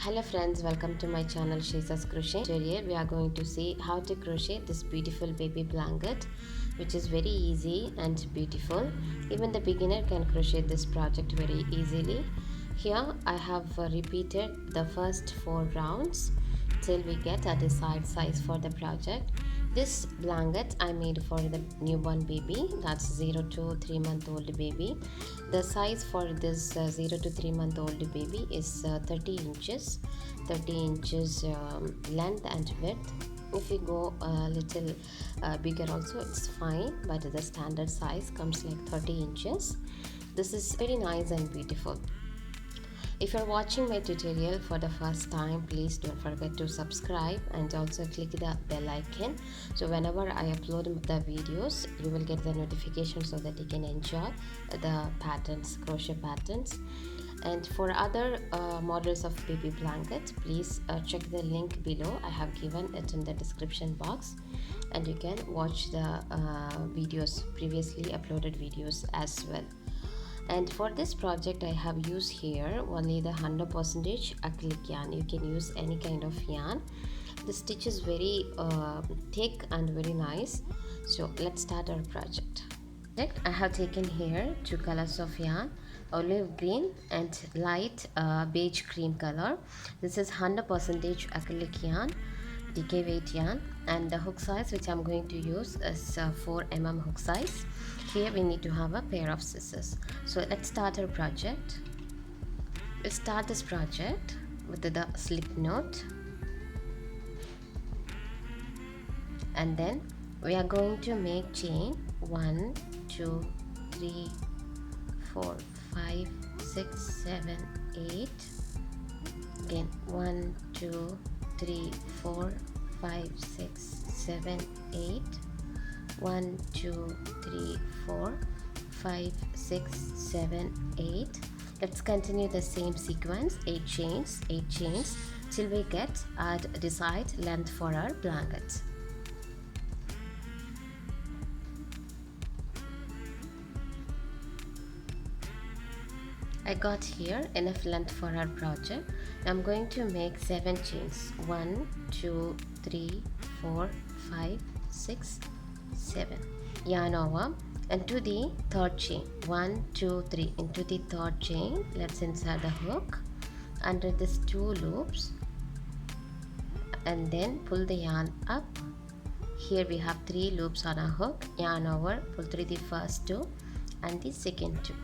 Hello friends, welcome to my channel Shiza's Crochet. Today we are going to see how to crochet this beautiful baby blanket, which is very easy and beautiful. Even the beginner can crochet this project very easily. Here I have repeated the first 4 rounds till we get a desired size for the project. This blanket I made for the newborn baby, that's 0 to 3 month old baby. The size for this 0 to 3 month old baby is 30 inches length and width. If you go a little bigger also it's fine, but the standard size comes like 30 inches. This is very nice and beautiful. If you're watching my tutorial for the first time, please don't forget to subscribe and also click the bell icon. So whenever I upload the videos, you will get the notification so that you can enjoy the patterns, crochet patterns. And for other models of baby blanket, please check the link below. I have given it in the description box, and you can watch the videos, previously uploaded videos as well. And for this project I have used here only the 100% acrylic yarn. You can use any kind of yarn. The stitch is very thick and very nice. So let's start our project. I have taken here 2 colors of yarn, olive green and light beige cream color. This is 100% acrylic yarn, DK weight yarn, and the hook size which I'm going to use is 4 mm hook size. Here we need to have a pair of scissors. So let's start our project. We'll start this project with the slip knot, and then we are going to make chain 1 2 3 4 5 6 7 8. Again 1 2 3 4 5 6 7 8. 1 2 3 4 5 6 7 8. Let's continue the same sequence, 8 chains till we get our desired length for our blanket. I got here enough length for our project. I'm going to make 7 chains, 1 2 3 4 5 6 7. Yarn over into the third chain, 1 2 3. Into the third chain, let's insert the hook under these 2 loops and then pull the yarn up. Here we have 3 loops on a hook. Yarn over, pull through the first 2 and the second 2.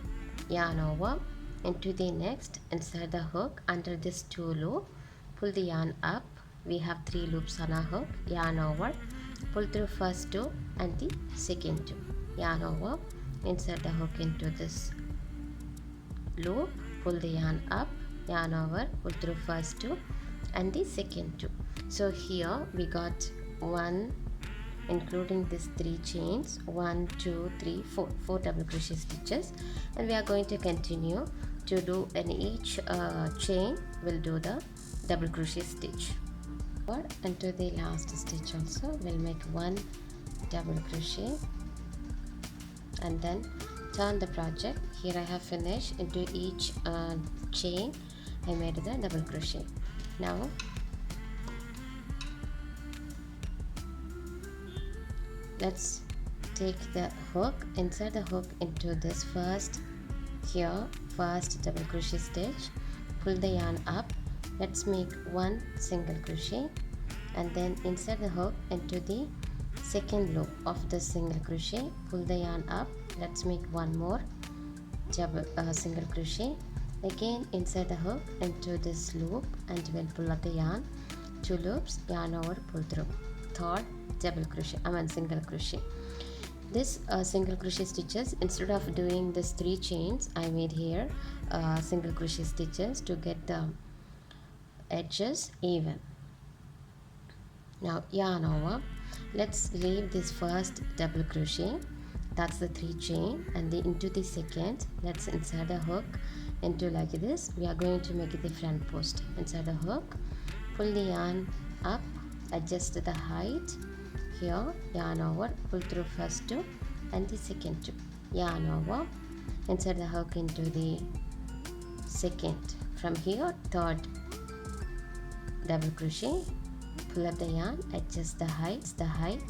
Yarn over into the next, insert the hook under this 2 loop, pull the yarn up. We have 3 loops on a hook. Yarn over, pull through first 2 and the second 2. Yarn over, insert the hook into this loop, pull the yarn up. Yarn over, pull through first 2 and the second 2. So here we got 1, including these 3 chains, 1 2 3 4 double crochet stitches, and we are going to continue to do in each chain we'll do the double crochet stitch. Into the last stitch also we'll make 1 double crochet and then turn the project. Here I have finished. Into each chain I made the double crochet. Now let's take the hook, insert the hook into this first double crochet stitch, pull the yarn up. Let's make 1 single crochet and then insert the hook into the second loop of the single crochet, pull the yarn up. Let's make 1 more single crochet. Again insert the hook into this loop and we'll pull up the yarn, 2 loops, yarn over, pull through, third double crochet, single crochet. This single crochet stitches, instead of doing this 3 chains, I made here single crochet stitches to get the edges even. Now yarn over, let's leave this first double crochet, that's the 3 chain, and into the second let's insert the hook into like this. We are going to make it the front post. Insert the hook, pull the yarn up, adjust the height. Here yarn over, pull through first 2 and the second 2. Yarn over, insert the hook into the second. From here third double crochet, pull up the yarn, adjust the height,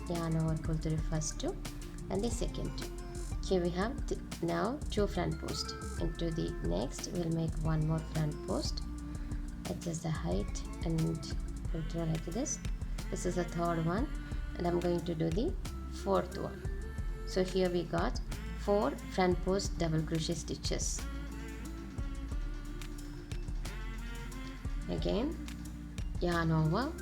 yarn over, pull through the first two and the second two. Here we have now 2 front posts. Into the next we'll make one more front post, adjust the height and pull through like this. This is the third one and I'm going to do the fourth one. So here we got 4 front post double crochet stitches. Again yarn over.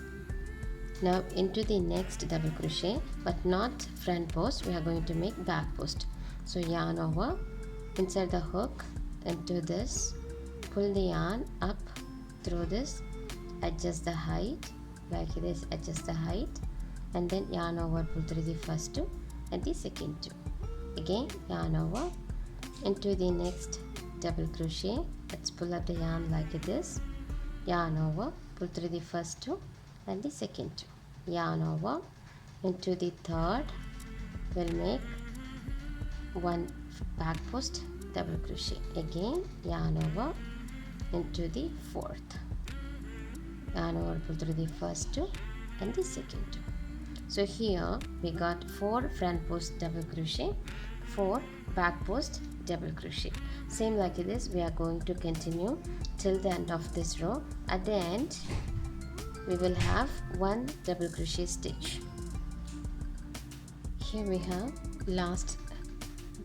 Now into the next double crochet, but not front post, we are going to make back post. So yarn over, inside the hook into this, pull the yarn up through this, adjust the height like this, adjust the height and then yarn over, pull through the first two and the second two. Again yarn over into the next double crochet. Let's pull up the yarn like this, yarn over, pull through the first two and the second two, yarn over into the third, we'll make one back post double crochet. Again yarn over into the fourth, yarn over, pull through the first two and the second two. So here we got 4 front post double crochet, 4 back post double crochet. Same like this we are going to continue till the end of this row. At the end we will have 1 double crochet stitch. Here we have last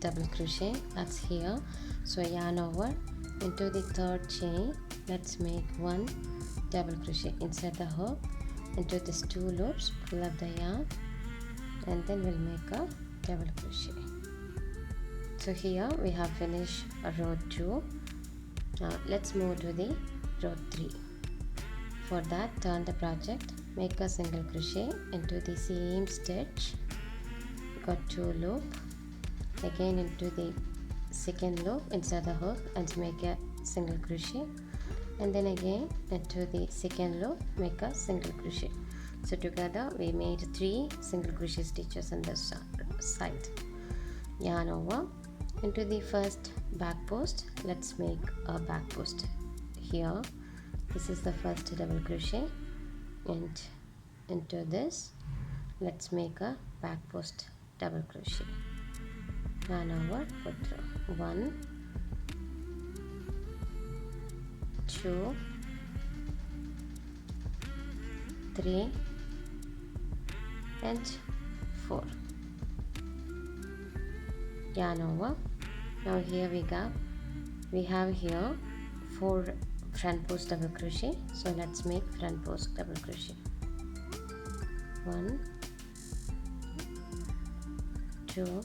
double crochet, that's here. So yarn over into the third chain, let's make 1 double crochet inside the hook, into these 2 loops, pull up the yarn and then we'll make a double crochet. So here we have finished row 2. Now let's move to the row 3. For that, turn the project, make a single crochet into the same stitch, got 2 loop, again into the second loop inside the hook and make a single crochet, and then again into the second loop, make a single crochet. So together we made 3 single crochet stitches on this side. Yarn over into the first back post, let's make a back post here. This is the first double crochet and into this let's make a back post double crochet. Yarn over, put through 1, 2, 3 and 4. Yarn over. Now here we have here 4 front post double crochet, so let's make front post double crochet. 1, 2,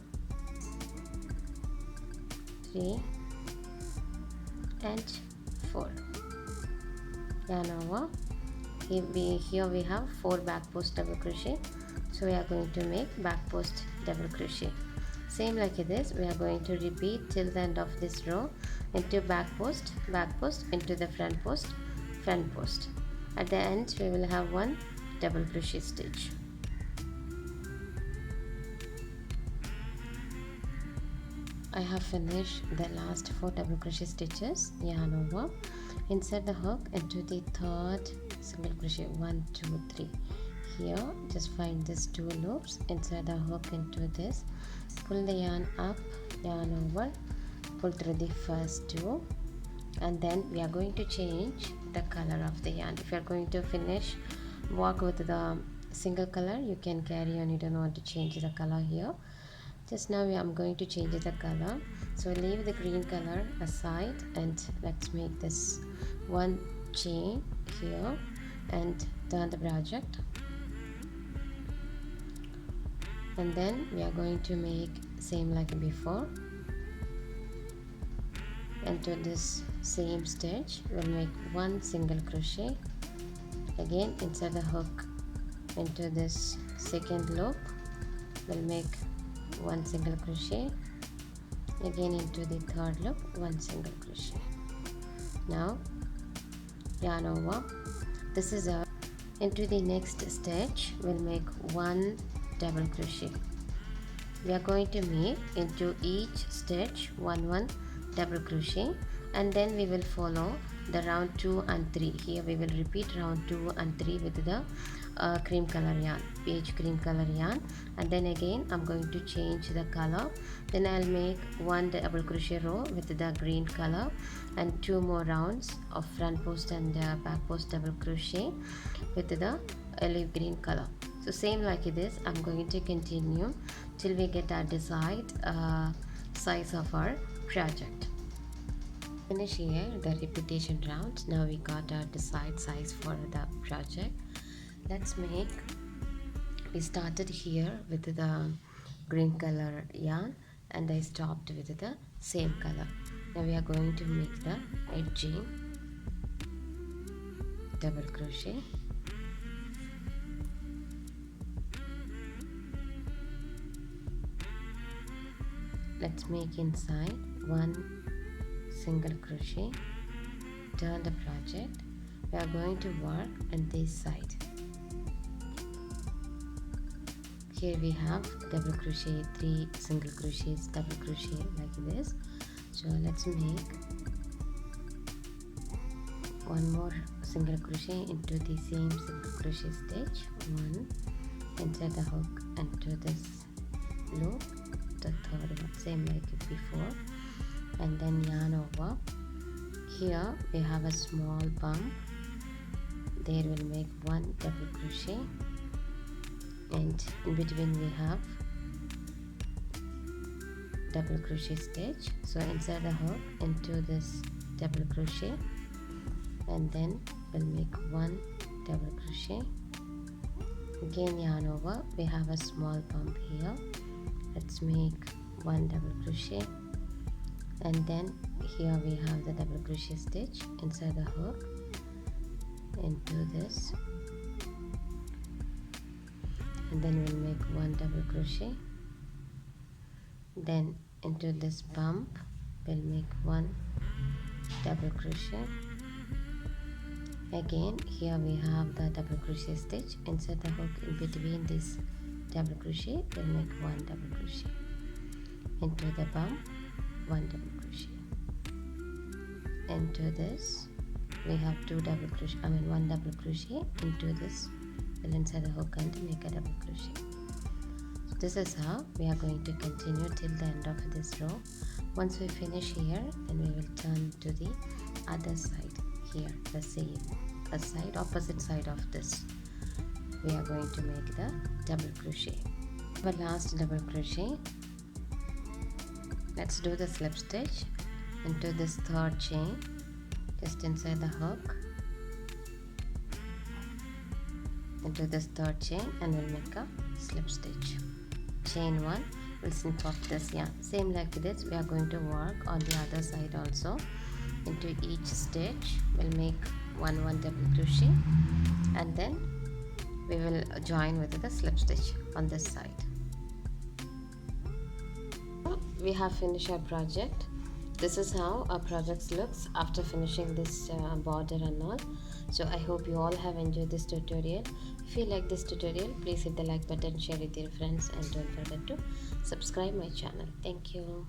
3 and 4. Yarn over. Here we have 4 back post double crochet, so we are going to make back post double crochet. Same like this we are going to repeat till the end of this row, into back post, into the front post, front post. At the end we will have 1 double crochet stitch. I have finished the last 4 double crochet stitches. Yarn over, inside the hook into the third single crochet, 1, 2, 3. Here just find these 2 loops inside the hook into this, pull the yarn up, yarn over, pull through the first 2, and then we are going to change the color of the yarn. If you are going to work with the single color, you can carry on, you don't want to change the color here. Just now I'm going to change the color, so leave the green color aside and let's make this 1 chain here and turn the project, and then we are going to make same like before. Into this same stitch we'll make 1 single crochet, again inside the hook into this second loop we'll make 1 single crochet, again into the third loop 1 single crochet. Now yarn over. This is into the next stitch we'll make 1 double crochet. We are going to make into each stitch 1 double crochet, and then we will follow the round 2 and 3. Here we will repeat round 2 and 3 with the cream color yarn, beige cream color yarn, and then again I'm going to change the color. Then I'll make one double crochet row with the green color and 2 more rounds of front post and back post double crochet with the olive green color. So same like this I'm going to continue till we get our desired size of our project. Finish here the repetition round. Now we got our desired size for the project. Let's make, we started here with the green color yarn and I stopped with the same color. Now we are going to make the edging double crochet, let's make inside one single crochet, turn the project. We are going to work on this side. Here we have double crochet, 3 single crochets, double crochet like this. So let's make one more single crochet into the same single crochet stitch, one, insert the hook into this loop, the third one, same like before, and then yarn over. Here we have a small bump, there we'll make one double crochet, and in between we have double crochet stitch. So insert the hook into this double crochet, and then we'll make one double crochet, again yarn over. We have a small bump here, let's make one double crochet, and then here we have the double crochet stitch, insert the hook into this, and then we'll make one double crochet, then into this bump we'll make one double crochet, again here we have the double crochet stitch, insert the hook in between this double crochet, we'll make one double crochet, into the bump one double crochet, into this we have one double crochet, into this we'll insert the hook and make a double crochet. So this is how we are going to continue till the end of this row. Once we finish here, then we will turn to the other side. Here the same opposite side of this, we are going to make the double crochet. For last double crochet, let's do the slip stitch into this third chain, just inside the hook into this third chain, and we'll make a slip stitch, chain 1, we'll snip off this yarn. Same like this we are going to work on the other side also. Into each stitch we'll make one double crochet, and then we will join with the slip stitch on this side. We have finished our project. This is how our project looks after finishing this border and all. So I hope you all have enjoyed this tutorial. If you like this tutorial, please hit the like button, share with your friends, and don't forget to subscribe my channel. Thank you.